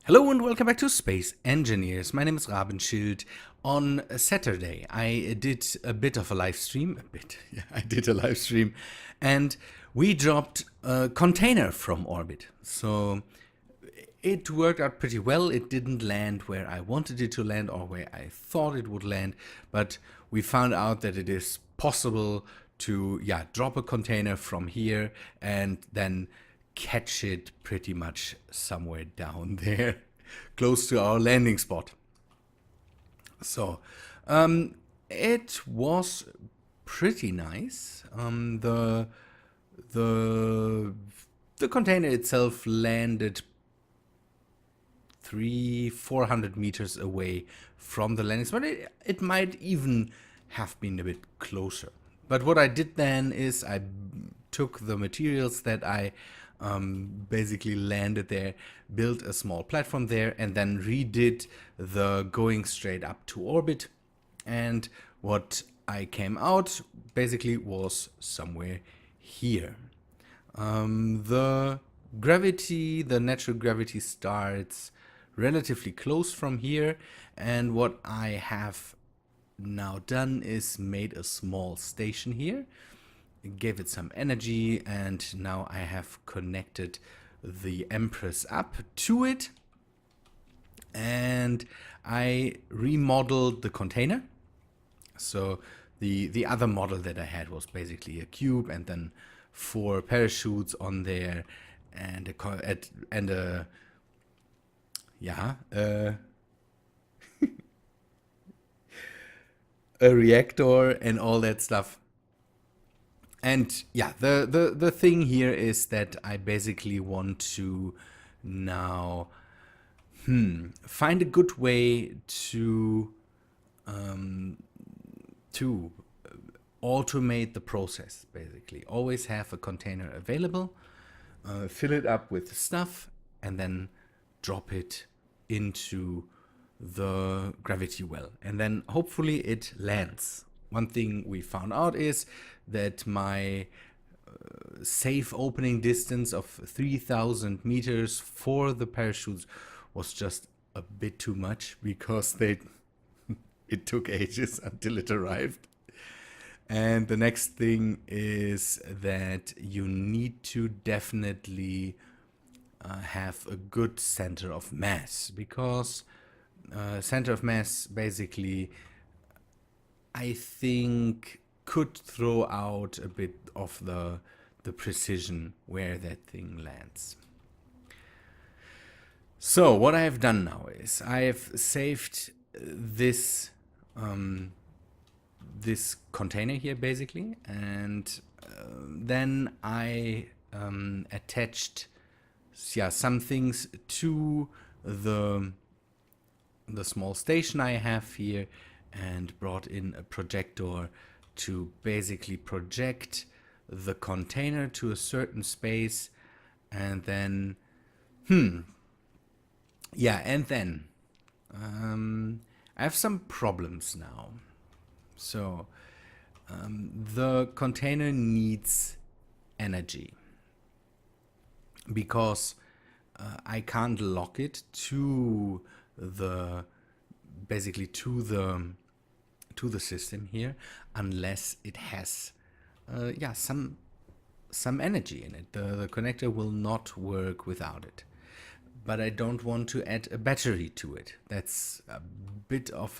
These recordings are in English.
Hello and welcome back to Space Engineers. My name is Rabenschild. On Saturday, I did a bit of a live stream. I did a live stream, and we dropped a container from orbit. So it worked out pretty well. It didn't land where I wanted it to land or where I thought it would land, but we found out that it is possible to drop a container from here and then catch it pretty much somewhere down there close to our landing spot. So it was pretty nice. The the container itself landed 400 meters away from the landing spot. It might even have been a bit closer. But what I did then is I took the materials that I basically landed there, built a small platform there, and then redid the going straight up to orbit. And what I came out basically was somewhere here. The natural gravity starts relatively close from here, and what I have now done is made a small station here, gave it some energy, and now I have connected the Empress up to it, and I remodeled the container. So the other model that I had was basically a cube and then 4 parachutes on there and a a reactor and all that stuff. And yeah, the thing here is that I basically want to now find a good way to automate the process. Basically, always have a container available, fill it up with stuff, and then drop it into the gravity well, and then hopefully it lands. One thing we found out is that my safe opening distance of 3,000 meters for the parachutes was just a bit too much, because it took ages until it arrived. And the next thing is that you need to definitely have a good center of mass, because center of mass basically, I think, could throw out a bit of the precision where that thing lands. So what I have done now is I have saved this this container here basically, and then I attached some things to the small station I have here, and brought in a projector to basically project the container to a certain space, and then I have some problems now. So the container needs energy, because I can't lock it to the system here unless it has some energy in it. The connector will not work without it. But I don't want to add a battery to it. That's a bit of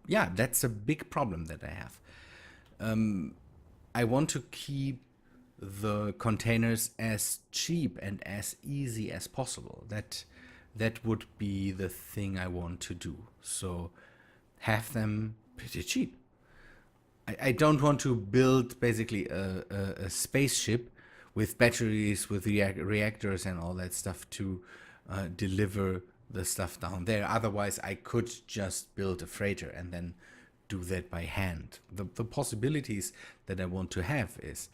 that's a big problem that I have. I want to keep the containers as cheap and as easy as possible. That would be the thing I want to do. So have them pretty cheap. I don't want to build basically a spaceship with batteries, with reactors and all that stuff to deliver the stuff down there. Otherwise, I could just build a freighter and then do that by hand. The possibilities that I want to have is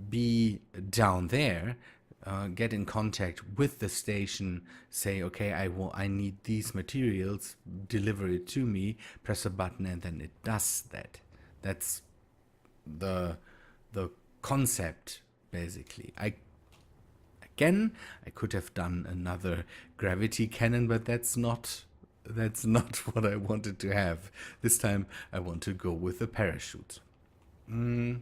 be down there, get in contact with the station, say, okay, I need these materials, deliver it to me, press a button, and then it does that. That's the concept basically. I again. I could have done another gravity cannon, but that's not what I wanted to have. This time I want to go with a parachute. The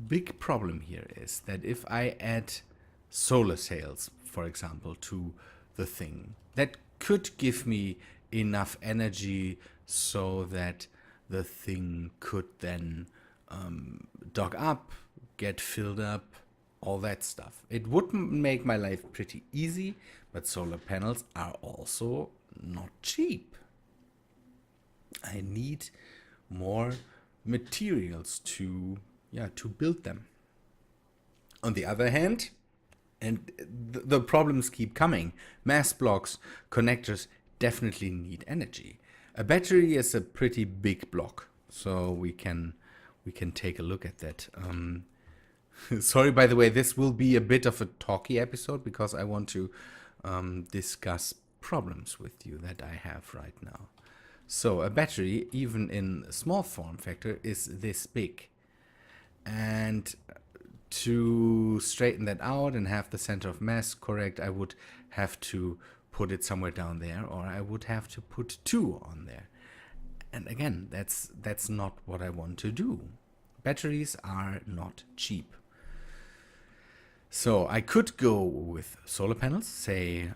big problem here is that if I add solar sails, for example, to the thing, that could give me enough energy so that the thing could then dock up, get filled up, all that stuff. It would make my life pretty easy, but solar panels are also not cheap. I need more materials to build them. On the other hand, and the problems keep coming, mass blocks, connectors definitely need energy. A battery is a pretty big block, so we can take a look at that. Sorry, by the way, this will be a bit of a talky episode because I want to discuss problems with you that I have right now. So a battery, even in small form factor, is this big. And to straighten that out and have the center of mass correct, I would have to put it somewhere down there, or I would have to put 2 on there. And again, that's not what I want to do. Batteries are not cheap. So I could go with solar panels, say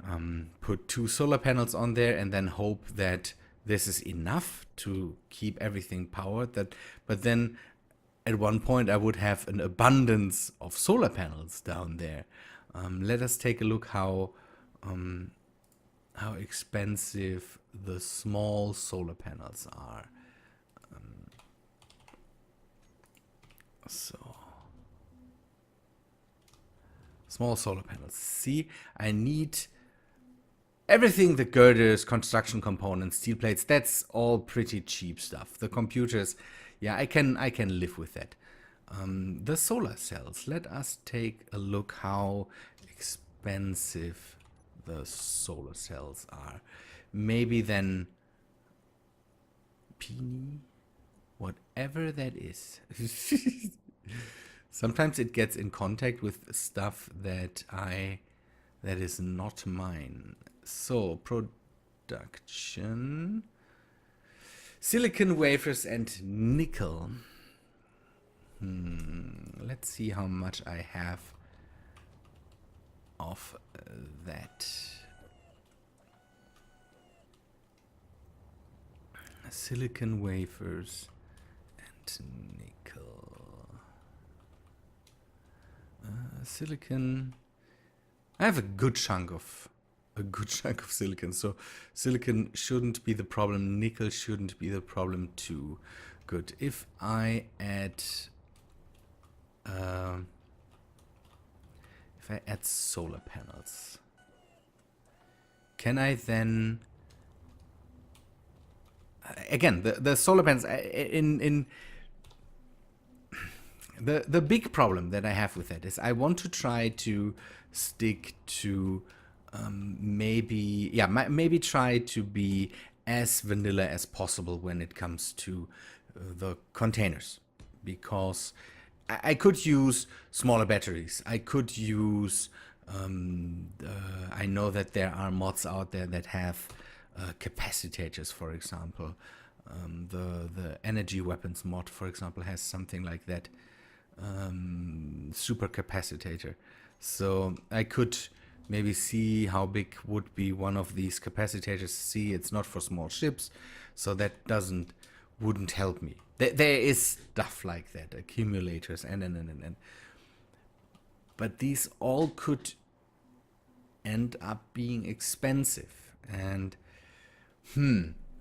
put 2 solar panels on there and then hope that this is enough to keep everything powered. But then at one point I would have an abundance of solar panels down there. Let us take a look how expensive the small solar panels are. So small solar panels. See, I need everything, the girders, construction components, steel plates, that's all pretty cheap stuff. The computers, yeah, I can live with that. The solar cells, let us take a look how expensive the solar cells are. Maybe then Peony, whatever that is. Sometimes it gets in contact with stuff that is not mine. So production, silicon wafers and nickel. Let's see how much I have of that. Silicon wafers and nickel. Silicon. I have a good chunk of silicon, so silicon shouldn't be the problem. Nickel shouldn't be the problem too. Good. If I add solar panels, can I then again the solar panels in the big problem that I have with that is I want to try to stick to maybe try to be as vanilla as possible when it comes to the containers, because I could use smaller batteries. I could use I know that there are mods out there that have capacitors, for example. The energy weapons mod, for example, has something like that. Super capacitor. So I could maybe see how big would be one of these capacitors. See, it's not for small ships, so that wouldn't help me. There is stuff like that, accumulators and. But these all could end up being expensive. And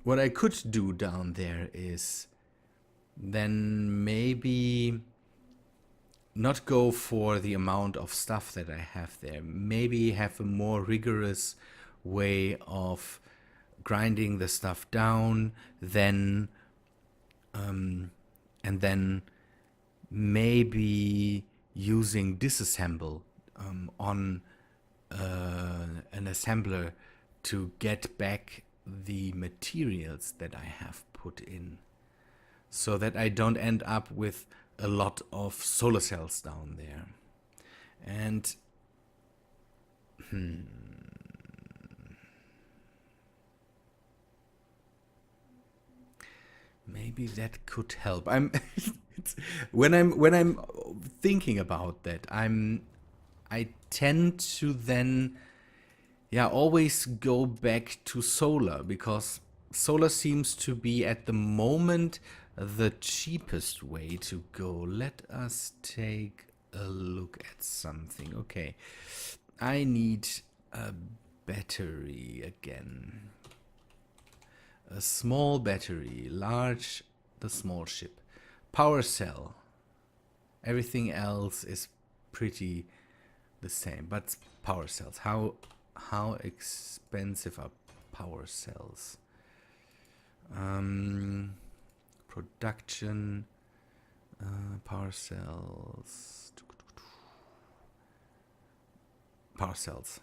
what I could do down there is then maybe not go for the amount of stuff that I have there. Maybe have a more rigorous way of grinding the stuff down, then and then maybe using disassemble on an assembler to get back the materials that I have put in, so that I don't end up with a lot of solar cells down there. And maybe that could help. It's, when I'm thinking about that, I tend to then, yeah, always go back to solar, because solar seems to be at the moment the cheapest way to go. Let us take a look at something. Okay, I need a battery again. A small battery, large, the small ship. Power cell. Everything else is pretty the same, but power cells. How expensive are power cells? Production, power cells. Power cells.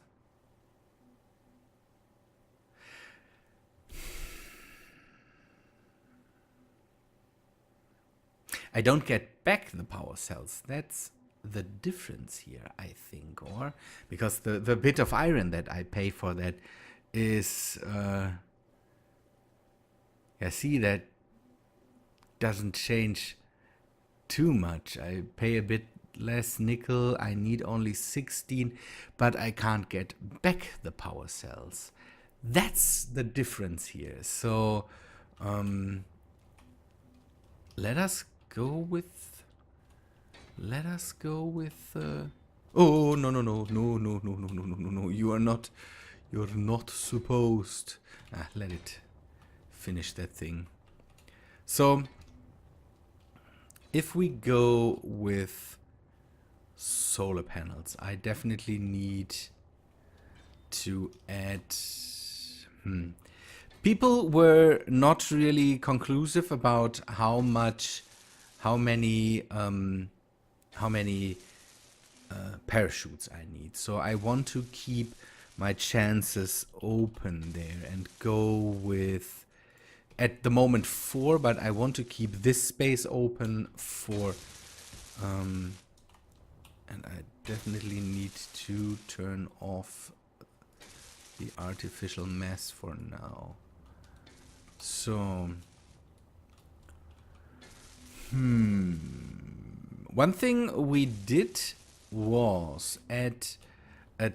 I don't get back the power cells. That's the difference here, I think. Or because the bit of iron that I pay for that is yeah, see, that doesn't change too much. I pay a bit less nickel. I need only 16, but I can't get back the power cells. That's the difference here. So let us go with oh, no. You're not supposed. Let it finish that thing. So if we go with solar panels, I definitely need to add. People were not really conclusive about how many parachutes I need. So I want to keep my chances open there and go with, at the moment, 4, but I want to keep this space open for, and I definitely need to turn off the artificial mass for now. So, one thing we did was add a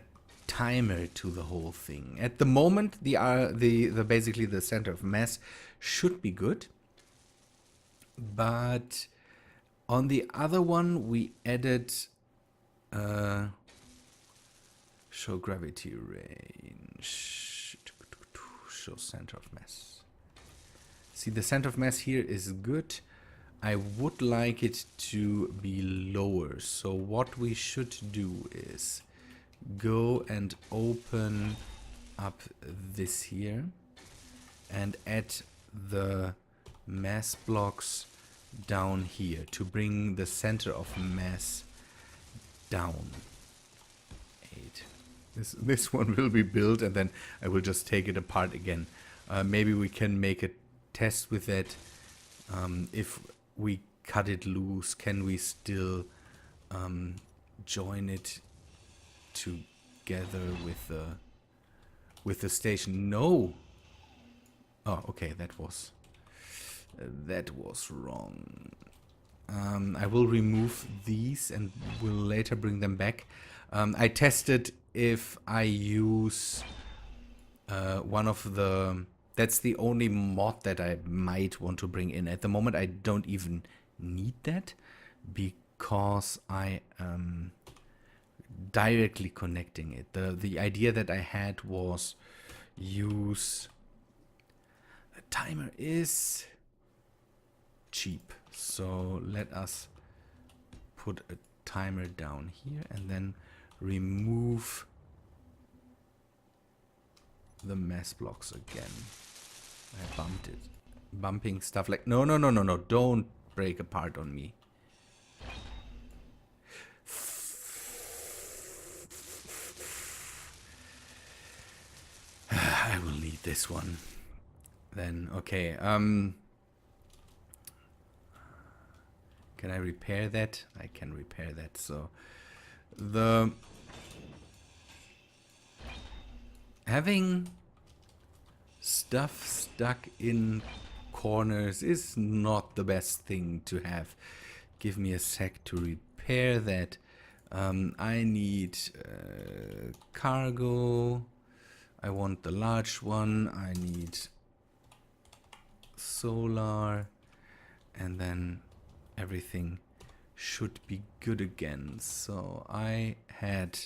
timer to the whole thing. At the moment, the basically the center of mass should be good, but on the other one we added show gravity range, show center of mass. See, the center of mass here is good. I would like it to be lower. So what we should do is go and open up this here and add the mass blocks down here to bring the center of mass down. 8. This one will be built, and then I will just take it apart again. Maybe we can make a test with that. If we cut it loose, can we still join it together with the station? No. Oh, okay, that was wrong. I will remove these and will later bring them back. I tested if I use one of the... That's the only mod that I might want to bring in. At the moment, I don't even need that because I am directly connecting it. The idea that I had was use... A timer is cheap. So let us put a timer down here and then remove the mass blocks again. I bumped it. Bumping stuff like... No. Don't break apart on me. I will need this one. Then, okay. Can I repair that? I can repair that. So The having stuff stuck in corners is not the best thing to have. Give me a sec to repair that. I need cargo. I want the large one. I need solar. And then everything should be good again. So I had,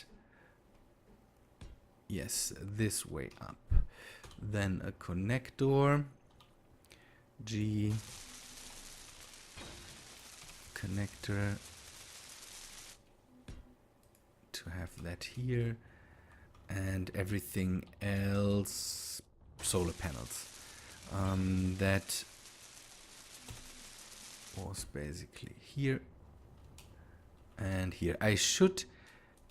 yes, this way up. Then a connector. G connector to have that here, and everything else solar panels. That was basically here and here. I should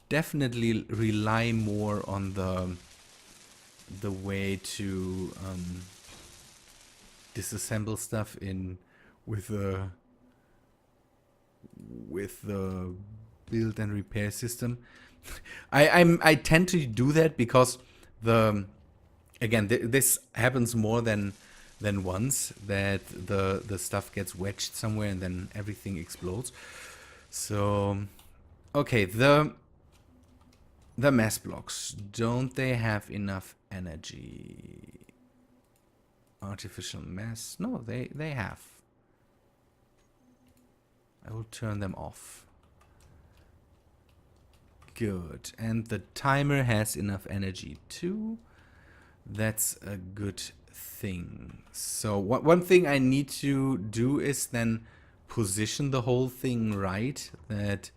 definitely rely more on the way to disassemble stuff in with the build and repair system. I tend to do that because this happens more than once, that the stuff gets wedged somewhere and then everything explodes. So okay, the mass blocks, don't they have enough energy? Artificial mass, no, they have. I will turn them off. Good. And the timer has enough energy too. That's a good thing. So one thing I need to do is then position the whole thing right, that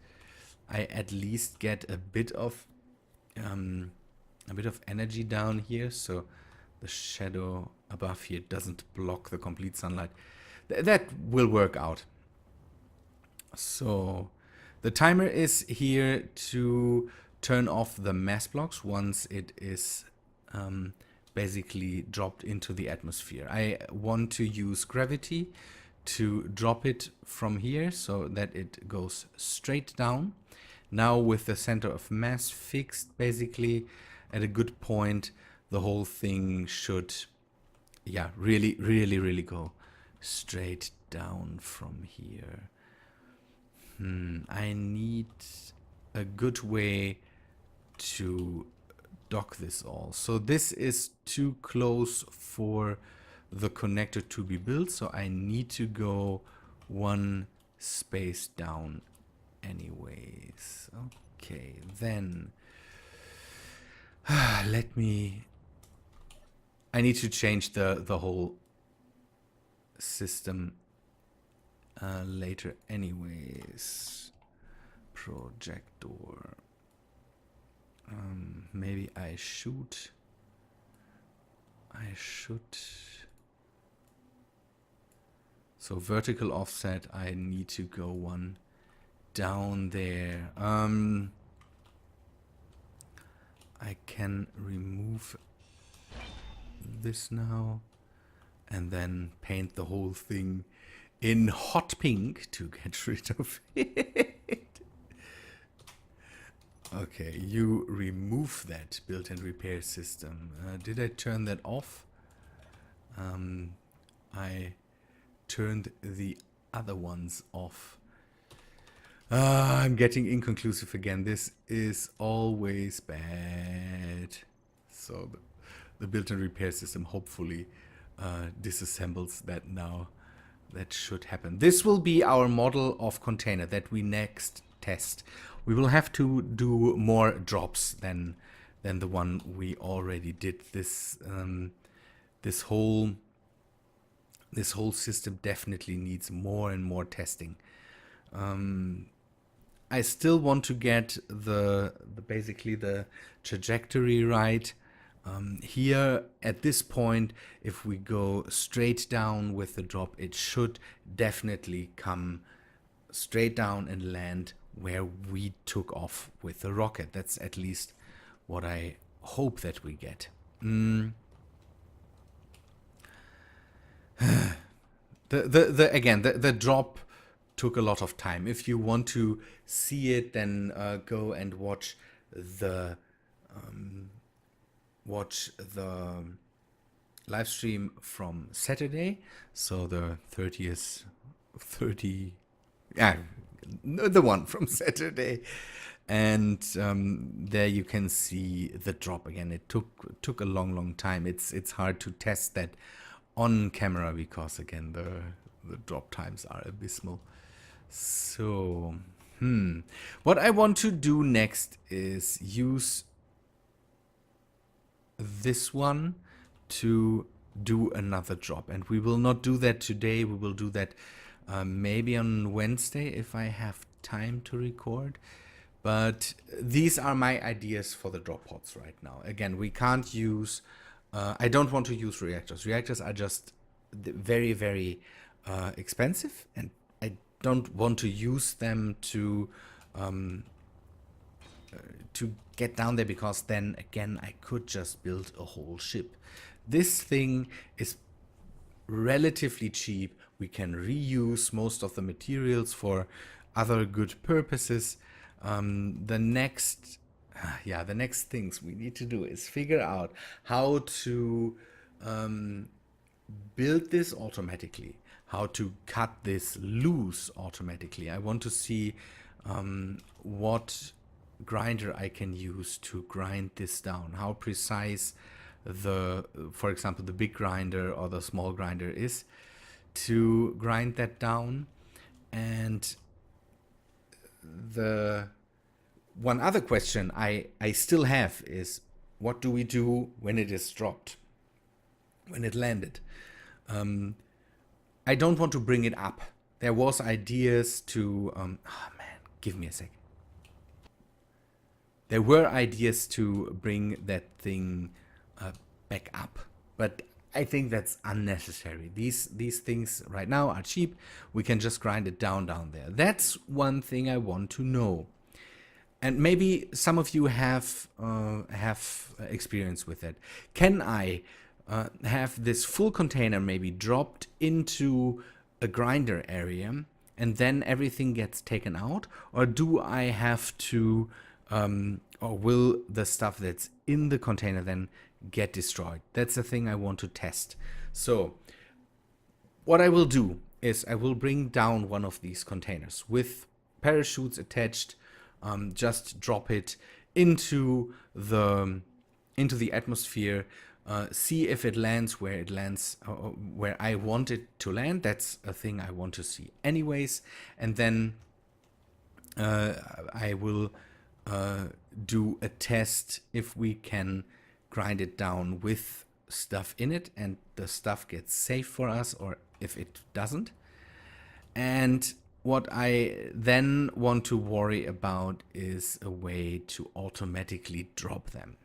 I at least get a bit of energy down here, so the shadow above here doesn't block the complete sunlight. That will work out. So the timer is here to turn off the mass blocks once it is basically dropped into the atmosphere. I want to use gravity to drop it from here so that it goes straight down. Now with the center of mass fixed basically at a good point, the whole thing should, yeah, really go straight down from here. I need a good way to dock this all. So this is too close for the connector to be built, so I need to go one space down anyways. Okay, then I need to change the whole system later anyways. Projector. Maybe I should. So vertical offset, I need to go one down there. I can remove this now and then paint the whole thing in hot pink to get rid of it. Okay, you remove that build and repair system. Did I turn that off? I turned the other ones off. I'm getting inconclusive again. This is always bad. So the build and repair system hopefully disassembles that now. That should happen. This will be our model of container that we next test. We will have to do more drops than the one we already did. This whole system definitely needs more and more testing. I still want to get basically the trajectory right. Here at this point, if we go straight down with the drop, it should definitely come straight down and land where we took off with the rocket. That's at least what I hope that we get. The drop took a lot of time. If you want to see it, then go and watch the live stream from Saturday, so the 30, yeah, the one from Saturday, and there you can see the drop again. It took a long time. It's hard to test that on camera because again the drop times are abysmal. So what I want to do next is use this one to do another drop, and we will not do that today. We will do that maybe on Wednesday if I have time to record. But these are my ideas for the drop pods right now. Again, we can't use I don't want to use reactors. Reactors are just very expensive, and I don't want to use them to get down there, because then again I could just build a whole ship. This thing is relatively cheap. We can reuse most of the materials for other good purposes. The next things we need to do is figure out how to build this automatically, how to cut this loose automatically. I want to see what grinder I can use to grind this down, how precise for example, the big grinder or the small grinder is to grind that down. And the one other question I still have is, what do we do when it is dropped, when it landed? I don't want to bring it up. There was ideas to give me a sec. There were ideas to bring that thing back up, but I think that's unnecessary. These things right now are cheap. We can just grind it down there. That's one thing I want to know. And maybe some of you have experience with it. Can I have this full container maybe dropped into a grinder area and then everything gets taken out? Or do I have to, or will the stuff that's in the container then get destroyed? That's the thing I want to test. So what I will do is I will bring down one of these containers with parachutes attached, just drop it into the atmosphere, see if it lands where it lands, where I want it to land. That's a thing I want to see anyways. And then I will do a test if we can grind it down with stuff in it and the stuff gets safe for us, or if it doesn't. And what I then want to worry about is a way to automatically drop them.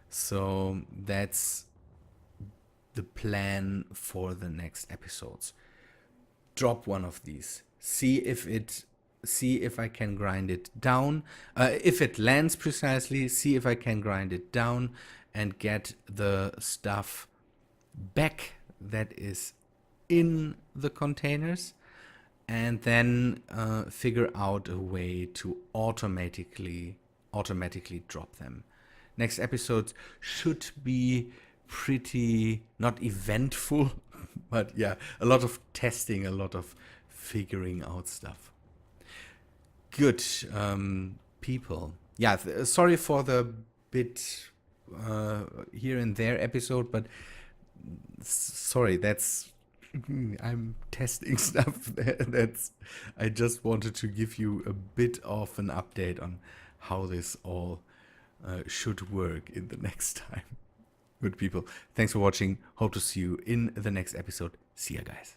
So that's the plan for the next episodes. Drop one of these, see if I can grind it down. If it lands precisely, see if I can grind it down and get the stuff back that is in the containers, and then figure out a way to automatically drop them. Next episodes should be pretty, not eventful, but yeah, a lot of testing, a lot of figuring out stuff. Good, people. Yeah, sorry for the bit here and there episode, but sorry, that's I'm testing stuff. I just wanted to give you a bit of an update on how this all should work in the next time. Good people, thanks for watching. Hope to see you in the next episode. See ya, guys.